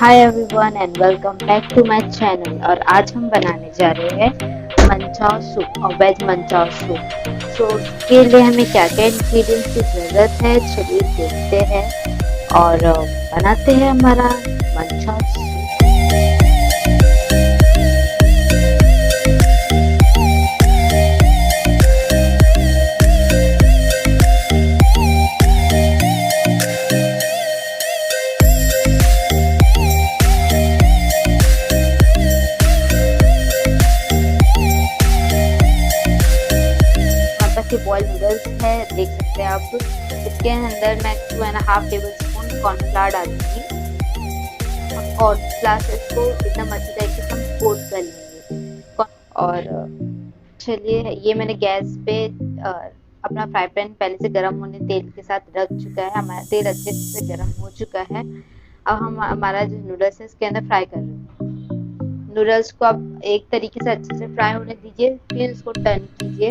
Hi everyone and welcome back to my channel. और आज हम बनाने जा रहे हैं मंचाव सूप और वेज मंचाव सूप। सो उसके लिए हमें क्या क्या इंग्रेडिएंट्स की ज़रूरत है चलिए देखते हैं और बनाते हैं हमारा मंचाव सूप। बॉइल्ड नूडल्स है, देख सकते हैं आप। इसके अंदर मैं 2.5 टेबल स्पून कॉर्नफ्लावर डालूंगी। कॉर्नफ्लावर से इसको एकदम अच्छी तरीके से हम कोट कर लेंगे। और चलिए, ये मैंने गैस पे अपना फ्राई पैन पहले से गर्म होने तेल के साथ रख चुका है। हमारा तेल अच्छे से गर्म हो चुका है। अब हम हमारा जो नूडल्स है इसके अंदर फ्राई कर रहे हैं। नूडल्स को आप एक तरीके से अच्छे से फ्राई होने दीजिए, फिर उसको टर्न कीजिए।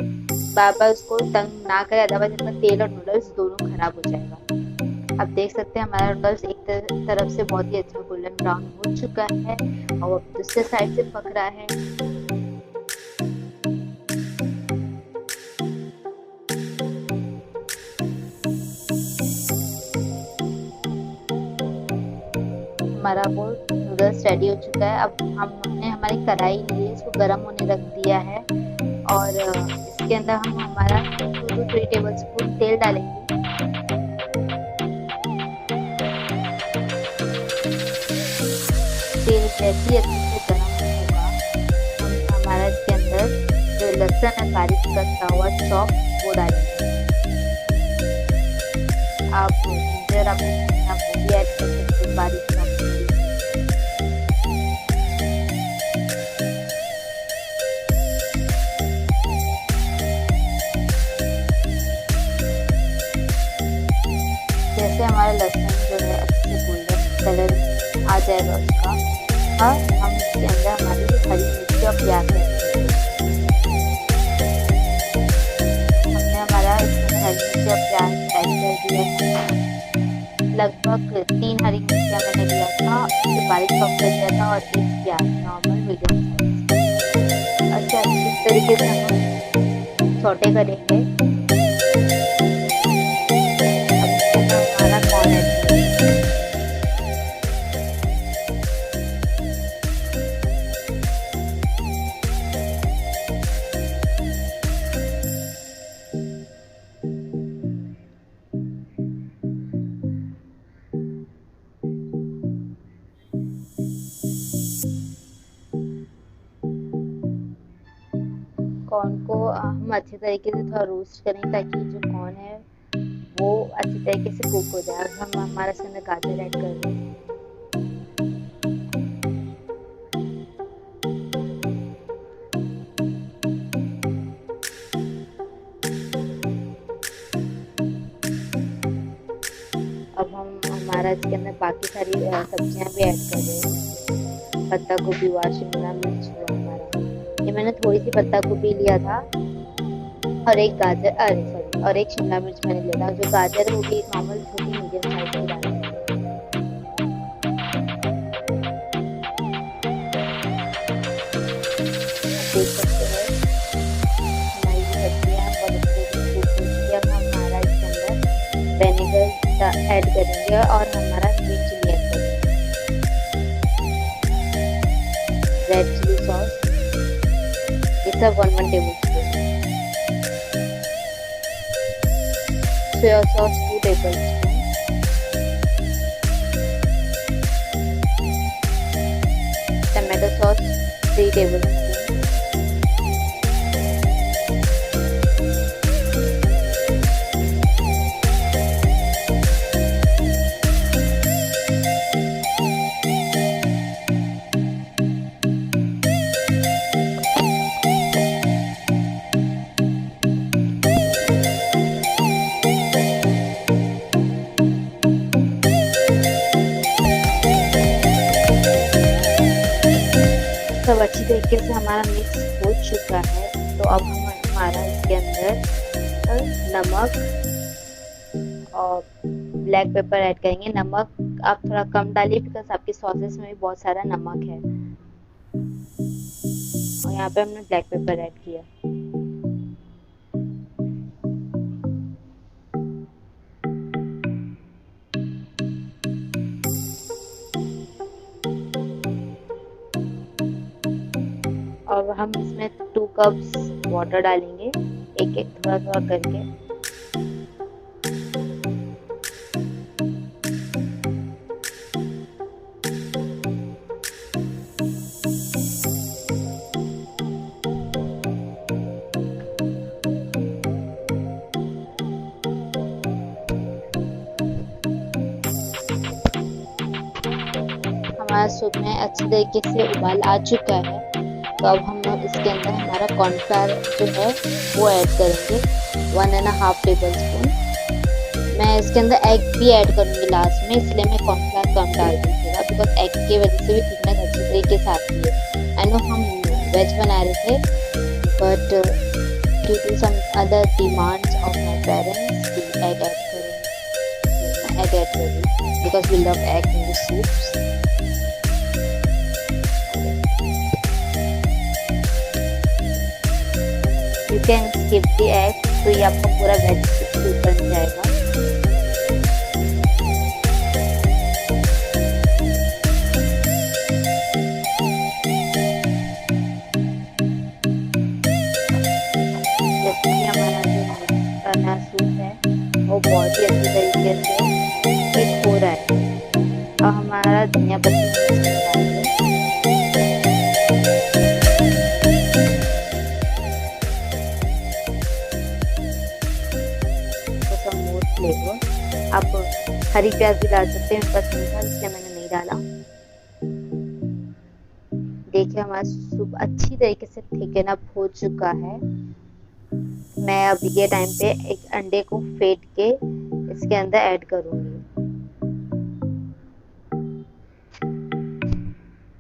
बार बार उसको तंग ना करें, अदरवाइज इसमें तेल और नूडल्स दोनों खराब हो जाएगा। आप देख सकते हैं हमारा नूडल्स एक तरफ से बहुत ही अच्छा गोल्डन ब्राउन हो चुका है और दूसरे साइड से पक रहा है। हमारा वो नूडल्स रेडी हो चुका है। अब हमने हमारी कढ़ाई ली है, इसको गर्म होने रख दिया है और इसके अंदर हम हमारा 2 to 3 टेबल स्पून तेल डालेंगे। तेल जैसे ही अच्छे से गर्म होगा, हम हमारा इसके अंदर जो लहसुन है बारीक कटा हुआ चॉप वो डालेंगे। आप जिंजर आप वो भी ऐड कर सकते हैं बारीक चॉप। जैसे हमारा लहसुन जो है अच्छे गोल्डन कलर आ जाएगा उसका, हम इसके अंदर हमारी हरी मिर्ची और प्याज ऐड हमने हमारा इसमें हरी मिर्ची और प्याज ऐड कर दिया है। लगभग 3 हरी मिर्चियाँ मैंने लिया था, उसे बारीक चॉप कर दिया था और 1 प्याज नॉर्मल मीडियम साइज। अच्छा, इस तरीके से हम सौटे करेंगे। कॉर्न को हम अच्छे तरीके से थोड़ा रोस्ट करें ताकि जो कॉर्न है वो अच्छी तरीके से कुक हो जाए। अब हम हमारा इसके अंदर गाजर ऐड कर रहे हैं। अब हम हमारा इसके अंदर बाकी सारी सब्जियां भी ऐड कर रहे हैं। पत्ता गोभी हुआ, शिमला मिर्च हुआ हमारा, ये मैंने थोड़ी सी पत्ता गोभी लिया था और एक गाजर और एक शिमला मिर्च मैंने लिया था। जो गाजर है वो भी नॉर्मल छोटी मीडियम साइज की डालें। देख सकते हैं हमारी सब्जियाँ बहुत अच्छे से कुक हो चुकी है। अब हमारा इसके अंदर विनेगर ऐड करेंगे और हमारा ग्रीन चिली ऐड करेंगे। रेड चिली सॉस ये सब 1 table spoon, soya sauce 2 table spoon, tomato sauce 3 table spoon, सब अच्छी तरीके से हमारा मिक्स हो चुका है। तो अब हम हमारा इसके अंदर नमक और ब्लैक पेपर ऐड करेंगे। नमक आप थोड़ा कम डालिए बिकॉज आपकी सॉसेस में भी बहुत सारा नमक है। और यहाँ पे हमने ब्लैक पेपर ऐड किया। और हम इसमें 2 कप्स वाटर डालेंगे, एक एक थोड़ा थोड़ा करके। हमारा सूप में अच्छी तरीके से उबाल आ चुका है। तो अब हम इसके अंदर हमारा कॉर्नफ्लावर जो है वो ऐड करेंगे, 1.5 टेबल स्पून। मैं इसके अंदर एग भी ऐड करूँगी लास्ट में, इसलिए मैं कॉर्नफ्लावर कम डाल दीजिएगा बिकॉज एग की वजह से भी थिकनेस अच्छी तरीके से आती है। आई नो हम वेज बना रहे थे but due to some other demands of my parents egg add करूँगी, एग ऐड करूँगी because we love egg in the soups. You can skip the egg, तो ये आपका पूरा वेज सूप बन जाएगा। जैसे कि हमारा जो नया सूप है वो बहुत ही अच्छी तरीके से एक हो रहा है। और हमारा धनिया पत्ती डालेंगे। आप हरी प्याज भी डाल सकते हैं, पसंद था इसलिए मैंने नहीं डाला। देखिए हमारा सूप अच्छी तरीके से थिकन अप हो चुका है। मैं अब ये टाइम पे एक अंडे को फेंट के इसके अंदर ऐड करूंगी।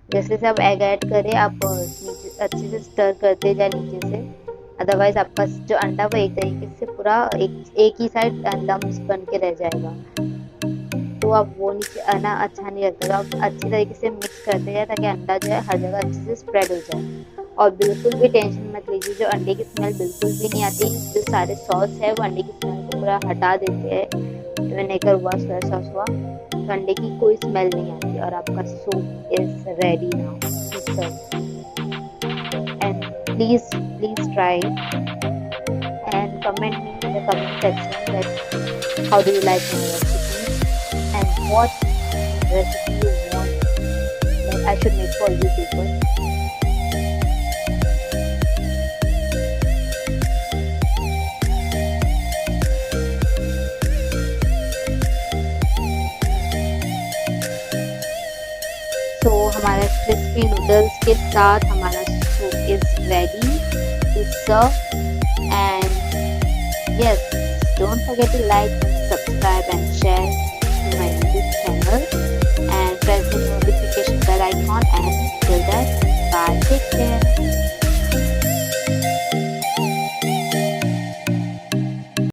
जैसे से आप एग ऐड करें, आप नीचे अच्छे से स्टर करते जाए नीचे से, अदरवाइज आपका जो अंडा वो एक तरीके से पूरा एक ही साइड लम्स बन के रह जाएगा, तो आप वो नीचे आना अच्छा नहीं लगता। तो आप अच्छी तरीके से मिक्स करते जाए ताकि अंडा जो है हर जगह अच्छे से स्प्रेड हो जाए। और बिल्कुल भी टेंशन मत लीजिए, जो अंडे की स्मेल बिल्कुल भी नहीं आती। जो सारे सॉस है वो अंडे की स्मेल को पूरा हटा देते हैं। विनेगर हुआ, सोया सॉस हुआ, तो अंडे की कोई स्मेल नहीं आती। और आपका soup is ready now to serve. And please try and comment me in the comment section that how do you like my recipe and what recipe you want that I should make for you people. So हमारे crispy noodles के साथ हमारा soup is ready to serve. And yes, don't forget to like, subscribe and share to my YouTube channel and press the notification bell icon. And till then, bye, take care.